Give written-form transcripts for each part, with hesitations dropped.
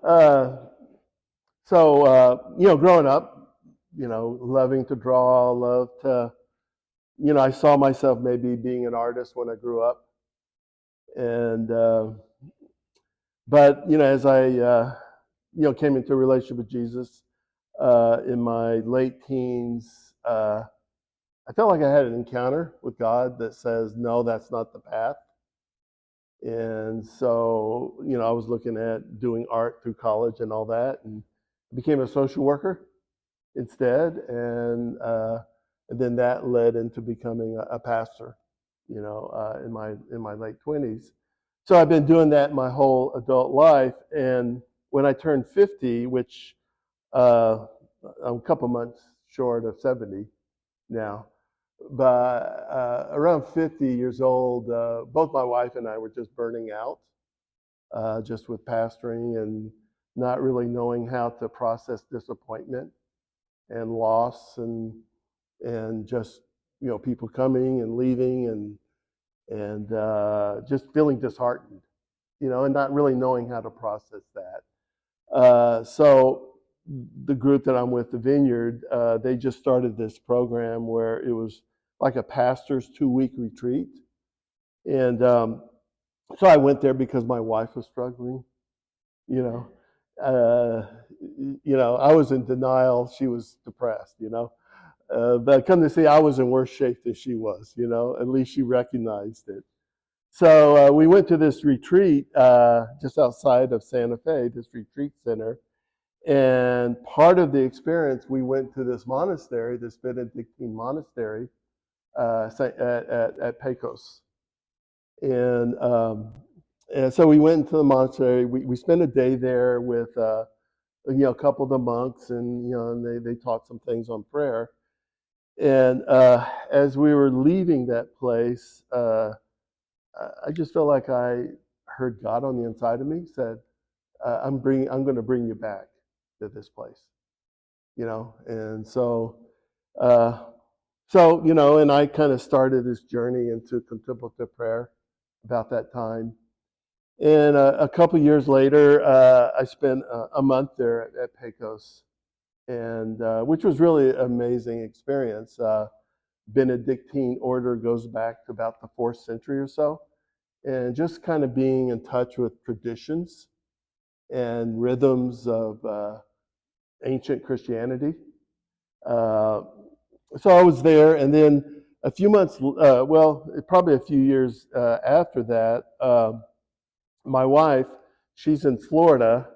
Uh, growing up, loving to draw, love to, I saw myself maybe being an artist when I grew up. And, but, as I, came into a relationship with Jesus in my late teens, I felt like I had an encounter with God that says, no, that's not the path. And so, I was looking at doing art through college and all that, and became a social worker instead, and then that led into becoming a pastor, in my late 20s. So I've been doing that my whole adult life, and when I turned 50, which uh, I'm a couple months short of 70 now, but around 50 years old, both my wife and I were just burning out, just with pastoring and not really knowing how to process disappointment and loss and just people coming and leaving and just feeling disheartened, and not really knowing how to process that. So the group that I'm with, the Vineyard, they just started this program where it was like a pastor's 2-week retreat, and so I went there because my wife was struggling. You know, uh, I was in denial; she was depressed. But come to see, I was in worse shape than she was. At least she recognized it. So we went to this retreat just outside of Santa Fe, this retreat center. And part of the experience, we went to this monastery, this Benedictine monastery at Pecos. And, and so we went into the monastery. We spent a day there with a couple of the monks, and and they taught some things on prayer. And as we were leaving that place, I just felt like I heard God on the inside of me said, I'm going to bring you back to this place, And uh, and I kind of started this journey into contemplative prayer about that time. And a couple years later, I spent a month there at Pecos, and which was really an amazing experience. Benedictine order goes back to about the 4th century or so, and just kind of being in touch with traditions and rhythms of ancient Christianity. Uh, so I was there, and then a few months, probably a few years after that, my wife, she's in Florida,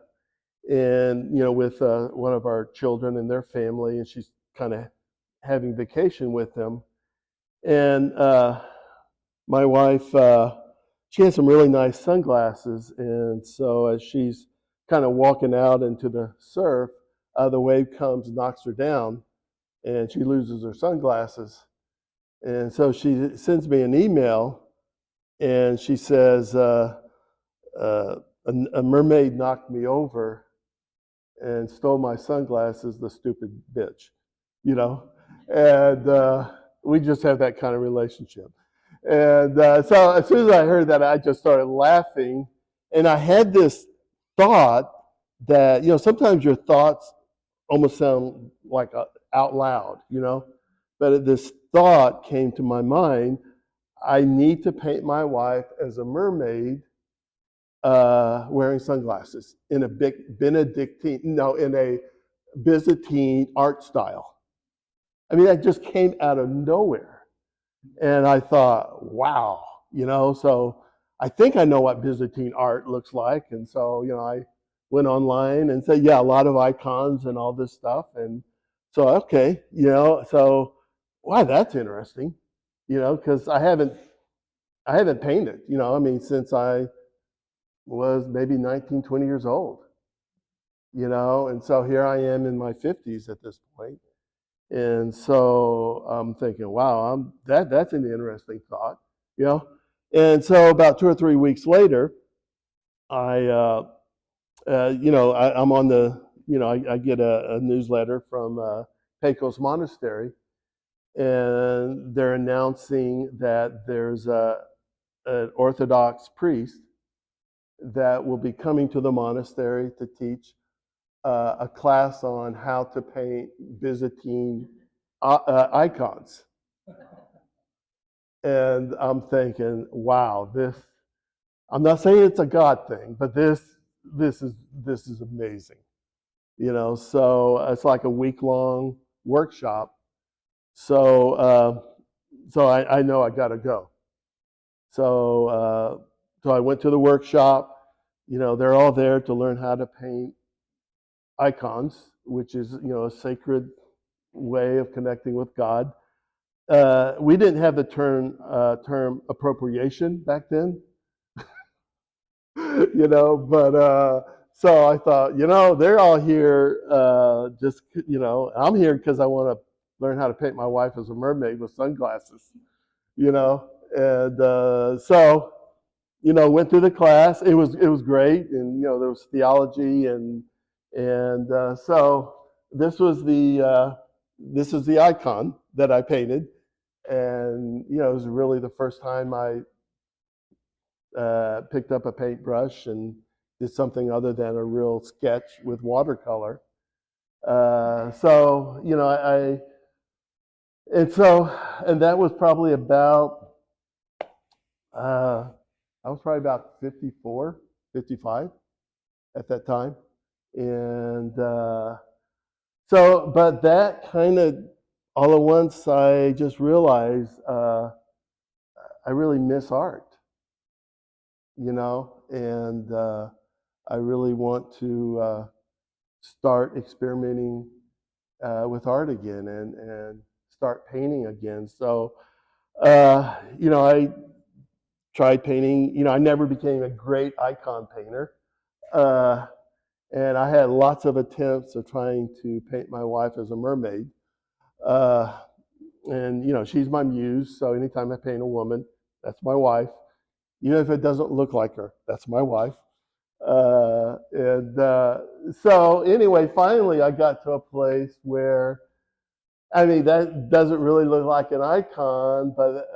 and with one of our children and their family, and she's kind of having vacation with them. And my wife, she has some really nice sunglasses, and so as she's kind of walking out into the surf, the wave comes, knocks her down, and she loses her sunglasses. And so she sends me an email, and she says, uh, a mermaid knocked me over and stole my sunglasses, the stupid bitch, you know? And we just have that kind of relationship. And so as soon as I heard that, I just started laughing. And I had this thought that, sometimes your thoughts almost sound like out loud, But this thought came to my mind: I need to paint my wife as a mermaid wearing sunglasses in a big Benedictine, no, in a Byzantine art style. I mean, that just came out of nowhere. And I thought, wow, so I think I know what Byzantine art looks like. And so, I went online and said, yeah, a lot of icons and all this stuff. And so, okay, so, wow, that's interesting, because I haven't painted, I mean, since I was maybe 19, 20 years old, and so here I am in my 50s at this point. And so I'm thinking, wow, that's an interesting thought, you know. And so about 2 or 3 weeks later, I'm on the, I get a newsletter from Pecos Monastery, and they're announcing that there's an Orthodox priest that will be coming to the monastery to teach a class on how to paint Byzantine icons. And I'm thinking, wow, this. I'm not saying it's a God thing, but this is amazing. So it's like a week long workshop. So I know I got to go. So I went to the workshop. They're all there to learn how to paint icons, which is a sacred way of connecting with God. We didn't have the term appropriation back then, but so I thought, they're all here just, I'm here because I want to learn how to paint my wife as a mermaid with sunglasses, and went through the class. It was great, and there was theology, and so this was the icon that I painted, and it was really the first time I picked up a paintbrush and did something other than a real sketch with watercolor. So I and so and that was probably about I was probably about 54, 55 at that time, and but that kind of all at once I just realized I really miss art, and I really want to start experimenting with art again and start painting again. So, I tried painting. I never became a great icon painter. Uh, and I had lots of attempts of trying to paint my wife as a mermaid. Uh, and, she's my muse. So anytime I paint a woman, that's my wife. Even if it doesn't look like her, that's my wife. And so anyway, finally I got to a place where, I mean, that doesn't really look like an icon, but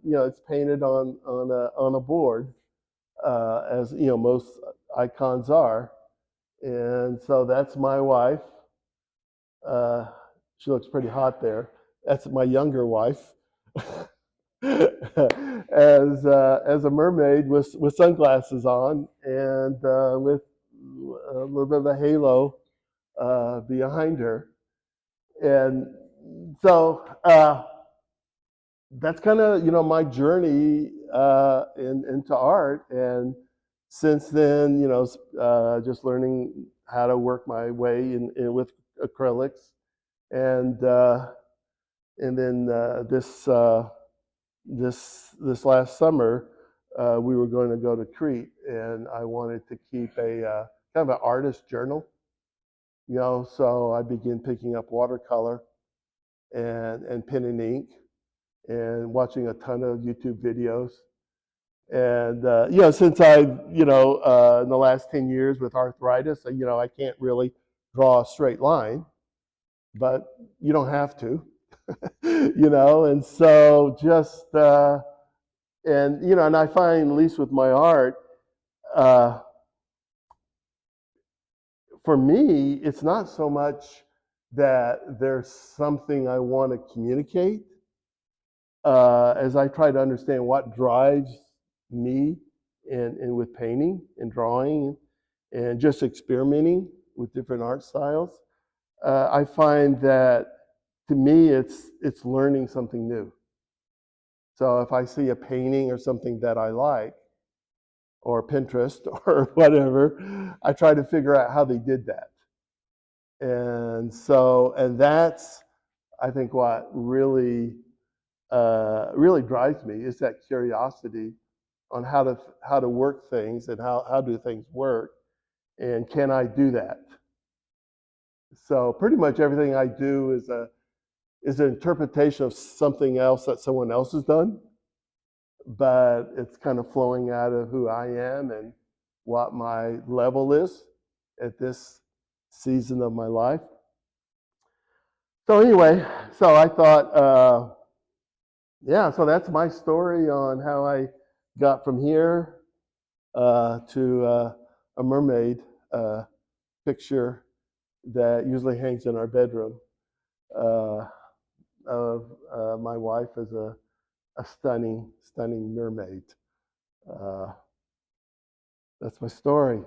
it's painted on a board, as most icons are, and so that's my wife. Uh, she looks pretty hot there. That's my younger wife, as a mermaid with sunglasses on and with a little bit of a halo behind her, and so that's kind of my journey into art. And since then, just learning how to work my way in with acrylics, and then this last summer we were going to go to Crete, and I wanted to keep a kind of an artist journal. So I began picking up watercolor and pen and ink, and watching a ton of YouTube videos. And since I, in the last 10 years with arthritis, I can't really draw a straight line, but you don't have to, And so just and I find, at least with my art, uh, for me, it's not so much that there's something I want to communicate, as I try to understand what drives me in with painting and drawing and just experimenting with different art styles. I find that, to me, it's learning something new. So if I see a painting or something that I like, or Pinterest or whatever, I try to figure out how they did that. And that's, I think, what really drives me, is that curiosity on how to work things, and how do things work, and can I do that? So pretty much everything I do is an interpretation of something else that someone else has done, but it's kind of flowing out of who I am and what my level is at this season of my life. So anyway, so I thought, yeah, so that's my story on how I got from here to a mermaid picture that usually hangs in our bedroom uh, of my wife as a stunning, stunning mermaid. Uh, that's my story.